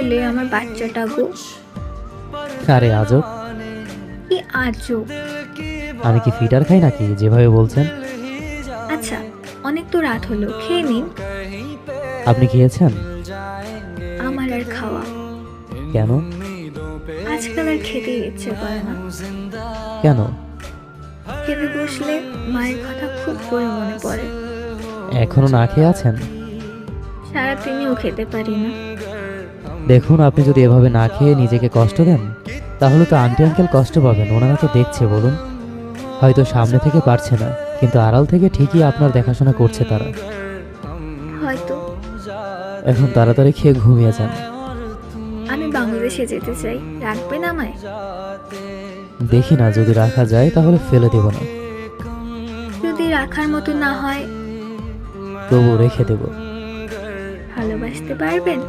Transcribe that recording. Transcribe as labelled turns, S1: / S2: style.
S1: কোলে আমার বাচ্চাটা গো।
S2: আরে আজব,
S1: কি আজব।
S2: আমি কি ফিটার খাই নাকি যেভাবে বলছেন?
S1: আচ্ছা, অনেক তো রাত হলো, খেয়ে নিন।
S2: আপনি খেয়েছেন?
S1: আমার আর খাওয়া
S2: কেন?
S1: আজকাল আর খেতে ইচ্ছে করে না।
S2: কেন?
S1: খেতে বসলে মায়ের কথা খুব করে মনে পড়ে।
S2: এখনো না খেয়ে আছেন?
S1: সারাদিনেও খেতে পারি না।
S2: দেখুন, আপনি যদি এভাবে না খেয়ে নিজেকে কষ্ট দেন, তাহলে তো আন্টি আঙ্কেল কষ্ট পাবেন। ওনারা তো দেখছে, বলুন। হয়তো সামনে থেকে পারছে না, কিন্তু আড়াল থেকে ঠিকই আপনার দেখাশোনা করছে তারা।
S1: হয়তো।
S2: এখন তাড়াতাড়ি খেয়ে ঘুমিয়ে যান।
S1: আমি বাংলাদেশে যেতে চাই, রাখবেন আমায়?
S2: দেখি না, যদি রাখা যায় তাহলে ফেলে দেব না,
S1: যদি রাখার মতো না হয়?
S2: তবু রেখে দেব।
S1: ভালোবাসতে পারবেন?